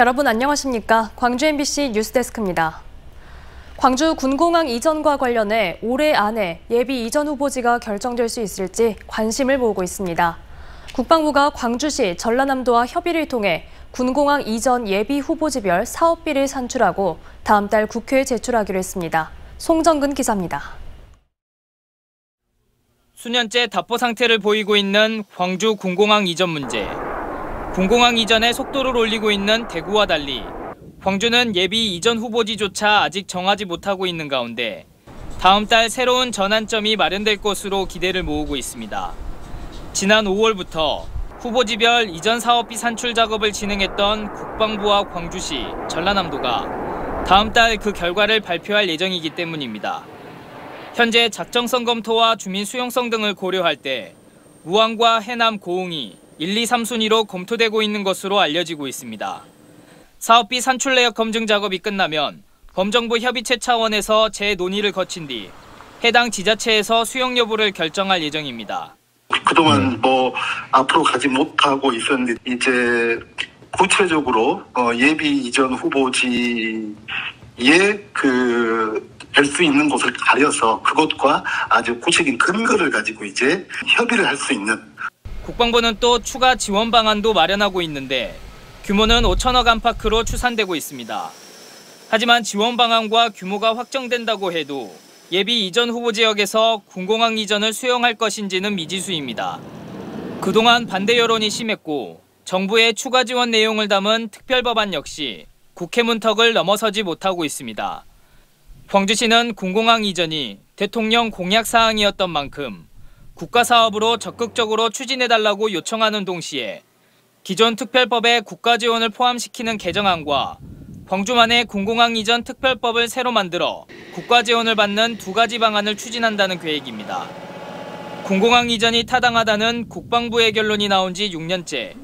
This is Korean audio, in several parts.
여러분 안녕하십니까? 광주 MBC 뉴스데스크입니다. 광주 군공항 이전과 관련해 올해 안에 예비 이전 후보지가 결정될 수 있을지 관심을 모으고 있습니다. 국방부가 광주시, 전라남도와 협의를 통해 군공항 이전 예비 후보지별 사업비를 산출하고 다음 달 국회에 제출하기로 했습니다. 송정근 기자입니다. 수년째 답보 상태를 보이고 있는 광주 군공항 이전 문제. 군공항 이전에 속도를 올리고 있는 대구와 달리 광주는 예비 이전 후보지조차 아직 정하지 못하고 있는 가운데 다음 달 새로운 전환점이 마련될 것으로 기대를 모으고 있습니다. 지난 5월부터 후보지별 이전 사업비 산출 작업을 진행했던 국방부와 광주시, 전라남도가 다음 달 그 결과를 발표할 예정이기 때문입니다. 현재 작정성 검토와 주민 수용성 등을 고려할 때 우왕과 해남 고흥이 1, 2, 3순위로 검토되고 있는 것으로 알려지고 있습니다. 사업비 산출 내역 검증 작업이 끝나면 범정부 협의체 차원에서 재논의를 거친 뒤 해당 지자체에서 수용 여부를 결정할 예정입니다. 그동안 앞으로 가지 못하고 있었는데 이제 구체적으로 예비 이전 후보지에 될 수 있는 곳을 가려서 그것과 아주 구체적인 근거를 가지고 이제 협의를 할 수 있는. 국방부는 또 추가 지원 방안도 마련하고 있는데 규모는 5천억 안팎으로 추산되고 있습니다. 하지만 지원 방안과 규모가 확정된다고 해도 예비 이전 후보 지역에서 군공항 이전을 수용할 것인지는 미지수입니다. 그동안 반대 여론이 심했고 정부의 추가 지원 내용을 담은 특별법안 역시 국회 문턱을 넘어서지 못하고 있습니다. 광주시는 군공항 이전이 대통령 공약 사항이었던 만큼 국가사업으로 적극적으로 추진해달라고 요청하는 동시에 기존 특별법에 국가 지원을 포함시키는 개정안과 광주만의 군공항 이전 특별법을 새로 만들어 국가 지원을 받는 두 가지 방안을 추진한다는 계획입니다. 군공항 이전이 타당하다는 국방부의 결론이 나온 지 6년째.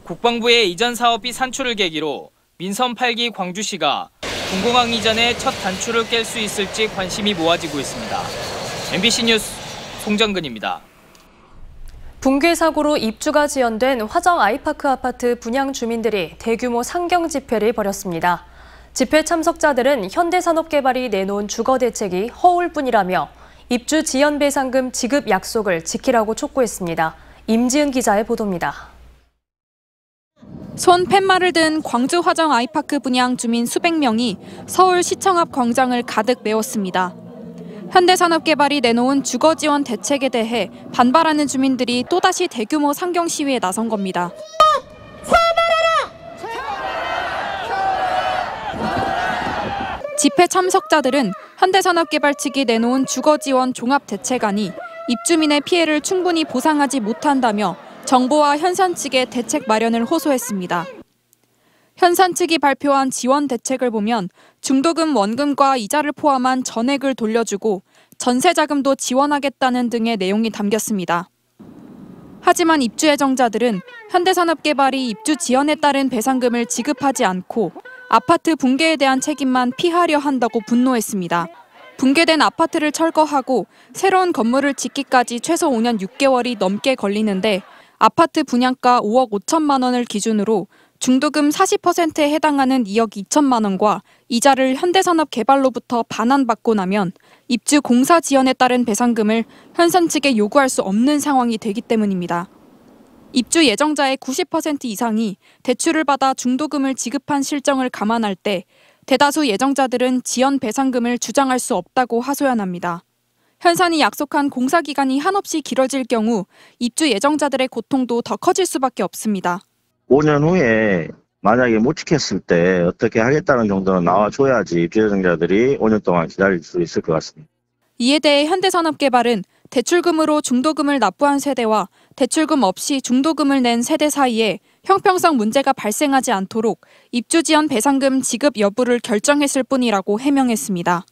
국방부의 이전 사업비 산출을 계기로 민선 8기 광주시가 군공항 이전의 첫 단추를 깰 수 있을지 관심이 모아지고 있습니다. MBC 뉴스 송정근입니다. 붕괴 사고로 입주가 지연된 화정 아이파크 아파트 분양 주민들이 대규모 상경 집회를 벌였습니다. 집회 참석자들은 현대산업개발이 내놓은 주거 대책이 허울뿐이라며 입주 지연 배상금 지급 약속을 지키라고 촉구했습니다. 임지은 기자의 보도입니다. 손 팻말을 든 광주 화정 아이파크 분양 주민 수백 명이 서울시청 앞 광장을 가득 메웠습니다. 현대산업개발이 내놓은 주거 지원 대책에 대해 반발하는 주민들이 또다시 대규모 상경 시위에 나선 겁니다. 집회 참석자들은 현대산업개발 측이 내놓은 주거 지원 종합 대책안이 입주민의 피해를 충분히 보상하지 못한다며 정부와 현산 측의 대책 마련을 호소했습니다. 현산 측이 발표한 지원 대책을 보면 중도금 원금과 이자를 포함한 전액을 돌려주고 전세 자금도 지원하겠다는 등의 내용이 담겼습니다. 하지만 입주 예정자들은 현대산업개발이 입주 지연에 따른 배상금을 지급하지 않고 아파트 붕괴에 대한 책임만 피하려 한다고 분노했습니다. 붕괴된 아파트를 철거하고 새로운 건물을 짓기까지 최소 5년 6개월이 넘게 걸리는데 아파트 분양가 5억 5천만 원을 기준으로 중도금 40%에 해당하는 2억 2천만 원과 이자를 현대산업개발로부터 반환받고 나면 입주 공사 지연에 따른 배상금을 현산 측에 요구할 수 없는 상황이 되기 때문입니다. 입주 예정자의 90% 이상이 대출을 받아 중도금을 지급한 실정을 감안할 때 대다수 예정자들은 지연 배상금을 주장할 수 없다고 하소연합니다. 현산이 약속한 공사 기간이 한없이 길어질 경우 입주 예정자들의 고통도 더 커질 수밖에 없습니다. 5년 후에 만약에 못 지켰을 때 어떻게 하겠다는 정도는 나와줘야지 입주 예정자들이 5년 동안 기다릴 수 있을 것 같습니다. 이에 대해 현대산업개발은 대출금으로 중도금을 납부한 세대와 대출금 없이 중도금을 낸 세대 사이에 형평성 문제가 발생하지 않도록 입주 지연 배상금 지급 여부를 결정했을 뿐이라고 해명했습니다.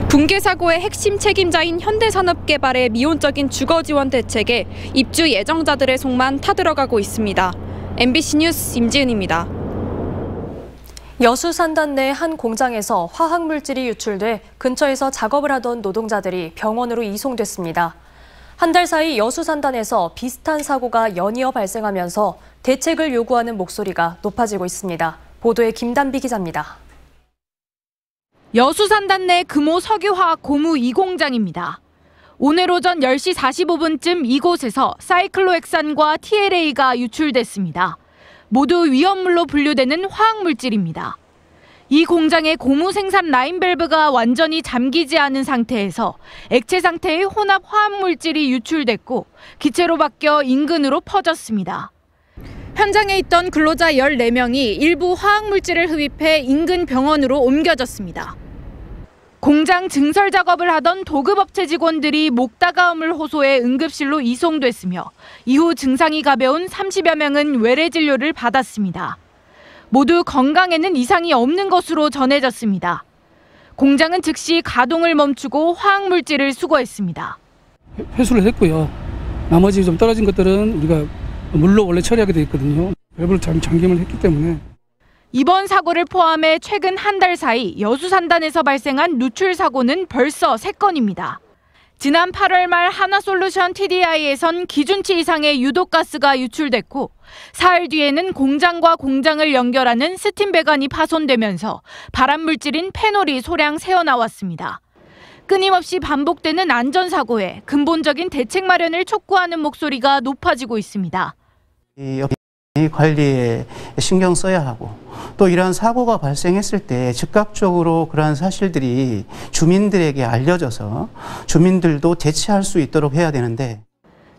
붕괴 사고의 핵심 책임자인 현대산업개발의 미온적인 주거 지원 대책에 입주 예정자들의 속만 타들어가고 있습니다. MBC 뉴스 임지은입니다. 여수 산단 내 한 공장에서 화학물질이 유출돼 근처에서 작업을 하던 노동자들이 병원으로 이송됐습니다. 한 달 사이 여수 산단에서 비슷한 사고가 연이어 발생하면서 대책을 요구하는 목소리가 높아지고 있습니다. 보도에 김단비 기자입니다. 여수산단 내 금호 석유화학 고무 2공장입니다. 오늘 오전 10시 45분쯤 이곳에서 사이클로헥산과 TLA가 유출됐습니다. 모두 위험물로 분류되는 화학물질입니다. 이 공장의 고무 생산 라인 밸브가 완전히 잠기지 않은 상태에서 액체 상태의 혼합 화합물질이 유출됐고 기체로 바뀌어 인근으로 퍼졌습니다. 현장에 있던 근로자 14명이 일부 화학물질을 흡입해 인근 병원으로 옮겨졌습니다. 공장 증설 작업을 하던 도급업체 직원들이 목다가움을 호소해 응급실로 이송됐으며 이후 증상이 가벼운 30여 명은 외래 진료를 받았습니다. 모두 건강에는 이상이 없는 것으로 전해졌습니다. 공장은 즉시 가동을 멈추고 화학물질을 수거했습니다. 회수를 했고요. 나머지 좀 떨어진 것들은 우리가 물로 원래 처리하게 돼 있거든요. 밸브를 잠김을 했기 때문에. 이번 사고를 포함해 최근 한 달 사이 여수산단에서 발생한 누출 사고는 벌써 3건입니다. 지난 8월 말 하나솔루션 TDI에선 기준치 이상의 유독가스가 유출됐고 사흘 뒤에는 공장과 공장을 연결하는 스팀 배관이 파손되면서 발암물질인 페놀이 소량 새어나왔습니다. 끊임없이 반복되는 안전사고에 근본적인 대책 마련을 촉구하는 목소리가 높아지고 있습니다. 이 관리에 신경 써야 하고 또 이러한 사고가 발생했을 때 즉각적으로 그러한 사실들이 주민들에게 알려져서 주민들도 대처할 수 있도록 해야 되는데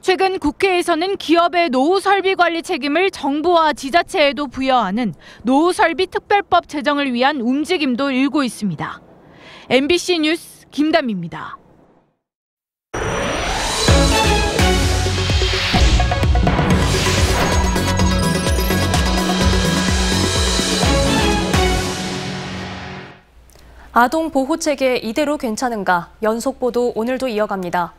최근 국회에서는 기업의 노후 설비 관리 책임을 정부와 지자체에도 부여하는 노후 설비 특별법 제정을 위한 움직임도 일고 있습니다. MBC 뉴스 김담입니다. 아동 보호체계 이대로 괜찮은가? 연속 보도 오늘도 이어갑니다.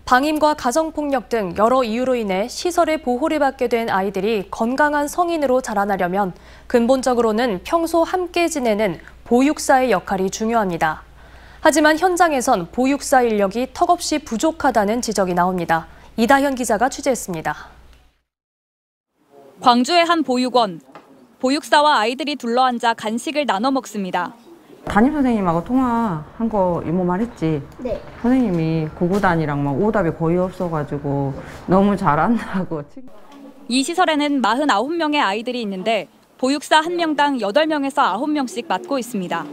방임과 가정폭력 등 여러 이유로 인해 시설의 보호를 받게 된 아이들이 건강한 성인으로 자라나려면 근본적으로는 평소 함께 지내는 보육사의 역할이 중요합니다. 하지만 현장에선 보육사 인력이 턱없이 부족하다는 지적이 나옵니다. 이다현 기자가 취재했습니다. 광주의 한 보육원. 보육사와 아이들이 둘러앉아 간식을 나눠 먹습니다. 담임선생님하고 통화한 거 이모 말했지? 네. 선생님이 구구단이랑 막 오답이 거의 없어가지고 너무 잘한다고. 이 시설에는 49명의 아이들이 있는데 보육사 1명당 8명에서 9명씩 맡고 있습니다.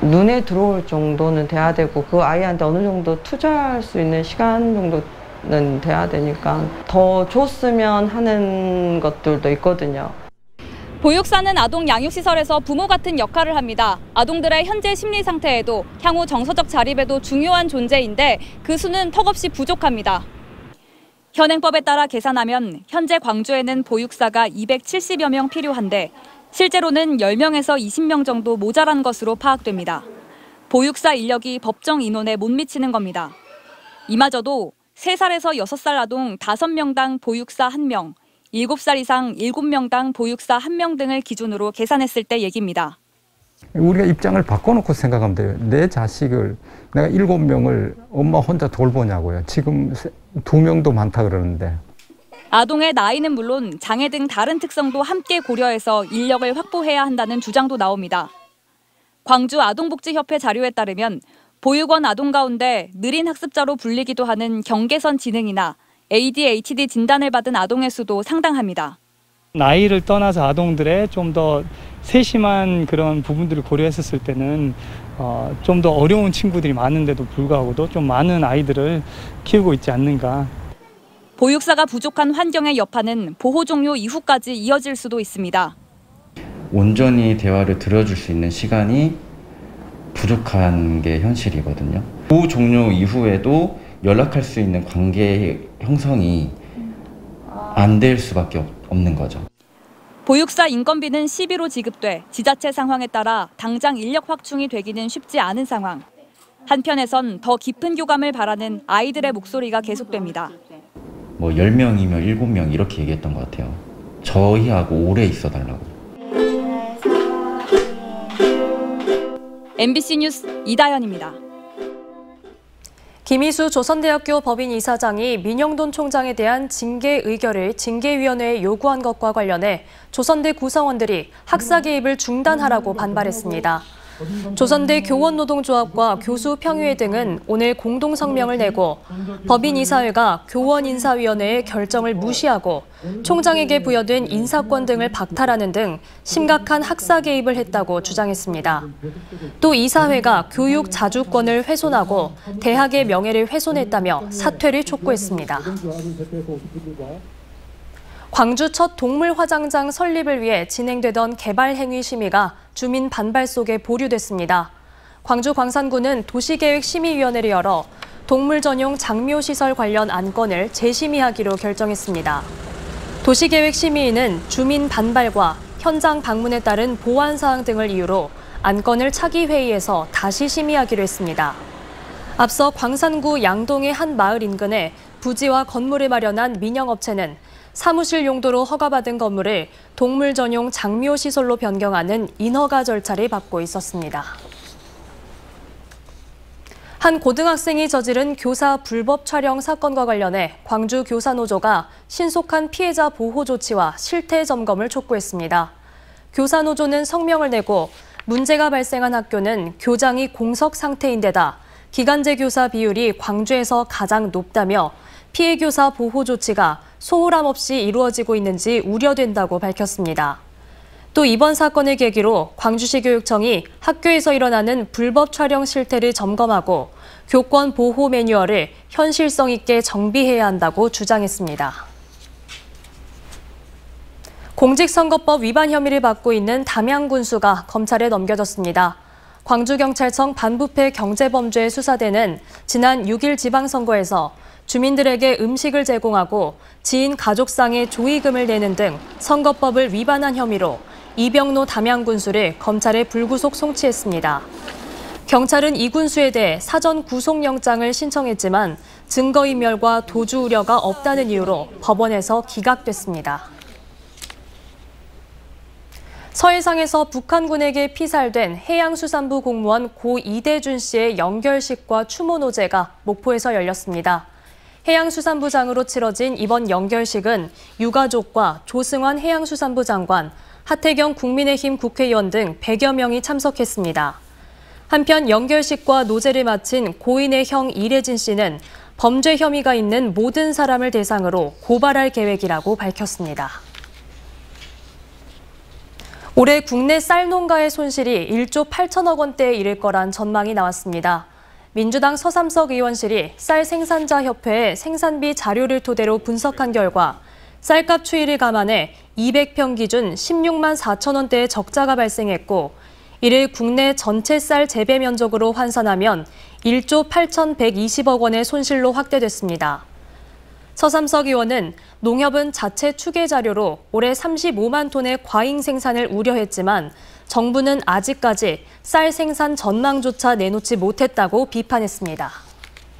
눈에 들어올 정도는 돼야 되고 그 아이한테 어느 정도 투자할 수 있는 시간 정도는 돼야 되니까 더 줬으면 하는 것들도 있거든요. 보육사는 아동 양육시설에서 부모 같은 역할을 합니다. 아동들의 현재 심리 상태에도 향후 정서적 자립에도 중요한 존재인데 그 수는 턱없이 부족합니다. 현행법에 따라 계산하면 현재 광주에는 보육사가 270여 명 필요한데 실제로는 10명에서 20명 정도 모자란 것으로 파악됩니다. 보육사 인력이 법정 인원에 못 미치는 겁니다. 이마저도 3살에서 6살 아동 5명당 보육사 1명, 7살 이상 7명당 보육사 1명 등을 기준으로 계산했을 때 얘기입니다. 우리가 입장을 바꿔놓고 생각하면 돼요. 내 자식을 내가 7명을 엄마 혼자 돌보냐고요. 지금 2명도 많다 그러는데. 아동의 나이는 물론 장애 등 다른 특성도 함께 고려해서 인력을 확보해야 한다는 주장도 나옵니다. 광주 아동복지협회 자료에 따르면 보육원 아동 가운데 느린 학습자로 불리기도 하는 경계선 지능이나 ADHD 진단을 받은 아동의 수도 상당합니다. 나이를 떠나서 아동들의 좀 더 세심한 그런 부분들을 고려했었을 때는 좀 더 어려운 친구들이 많은데도 불구하고도 좀 많은 아이들을 키우고 있지 않는가. 보육사가 부족한 환경의 여파는 보호 종료 이후까지 이어질 수도 있습니다. 온전히 대화를 들어줄 수 있는 시간이 부족한 게 현실이거든요. 보호 종료 이후에도 연락할 수 있는 관계 형성이 안 될 수밖에 없는 거죠. 보육사 인건비는 시비로 지급돼 지자체 상황에 따라 당장 인력 확충이 되기는 쉽지 않은 상황. 한편에선 더 깊은 교감을 바라는 아이들의 목소리가 계속됩니다. 10명이면 7명 이렇게 얘기했던 것 같아요. 저희하고 오래 있어달라고. MBC 뉴스 이다현입니다. 김희수 조선대학교 법인 이사장이 민영돈 총장에 대한 징계 의결을 징계위원회에 요구한 것과 관련해 조선대 구성원들이 학사 개입을 중단하라고 반발했습니다. 조선대 교원노동조합과 교수평의회 등은 오늘 공동성명을 내고 법인이사회가 교원인사위원회의 결정을 무시하고 총장에게 부여된 인사권 등을 박탈하는 등 심각한 학사 개입을 했다고 주장했습니다. 또 이사회가 교육 자주권을 훼손하고 대학의 명예를 훼손했다며 사퇴를 촉구했습니다. 광주 첫 동물화장장 설립을 위해 진행되던 개발행위 심의가 주민 반발 속에 보류됐습니다. 광주 광산구는 도시계획심의위원회를 열어 동물 전용 장묘시설 관련 안건을 재심의하기로 결정했습니다. 도시계획심의위는 주민 반발과 현장 방문에 따른 보완사항 등을 이유로 안건을 차기 회의에서 다시 심의하기로 했습니다. 앞서 광산구 양동의 한 마을 인근에 부지와 건물을 마련한 민영업체는 사무실 용도로 허가받은 건물을 동물 전용 장묘시설로 변경하는 인허가 절차를 밟고 있었습니다. 한 고등학생이 저지른 교사 불법 촬영 사건과 관련해 광주 교사노조가 신속한 피해자 보호 조치와 실태 점검을 촉구했습니다. 교사노조는 성명을 내고 문제가 발생한 학교는 교장이 공석 상태인데다 기간제 교사 비율이 광주에서 가장 높다며 피해 교사 보호 조치가 소홀함 없이 이루어지고 있는지 우려된다고 밝혔습니다. 또 이번 사건을 계기로 광주시 교육청이 학교에서 일어나는 불법 촬영 실태를 점검하고 교권 보호 매뉴얼을 현실성 있게 정비해야 한다고 주장했습니다. 공직선거법 위반 혐의를 받고 있는 담양 군수가 검찰에 넘겨졌습니다. 광주경찰청 반부패 경제범죄 수사대는 지난 6일 지방선거에서 주민들에게 음식을 제공하고 지인 가족상의 조의금을 내는 등 선거법을 위반한 혐의로 이병로 담양 군수를 검찰에 불구속 송치했습니다. 경찰은 이 군수에 대해 사전 구속영장을 신청했지만 증거인멸과 도주 우려가 없다는 이유로 법원에서 기각됐습니다. 서해상에서 북한군에게 피살된 해양수산부 공무원 고 이대준 씨의 영결식과 추모 노제가 목포에서 열렸습니다. 해양수산부장으로 치러진 이번 영결식은 유가족과 조승환 해양수산부 장관, 하태경 국민의힘 국회의원 등 100여 명이 참석했습니다. 한편 영결식과 노제를 마친 고인의 형 이래진 씨는 범죄 혐의가 있는 모든 사람을 대상으로 고발할 계획이라고 밝혔습니다. 올해 국내 쌀 농가의 손실이 1조 8천억 원대에 이를 거란 전망이 나왔습니다. 민주당 서삼석 의원실이 쌀 생산자 협회의 생산비 자료를 토대로 분석한 결과 쌀값 추이를 감안해 200평 기준 16만 4천 원대의 적자가 발생했고 이를 국내 전체 쌀 재배 면적으로 환산하면 1조 8,120억 원의 손실로 확대됐습니다. 서삼석 의원은 농협은 자체 추계 자료로 올해 35만 톤의 과잉 생산을 우려했지만 정부는 아직까지 쌀 생산 전망조차 내놓지 못했다고 비판했습니다.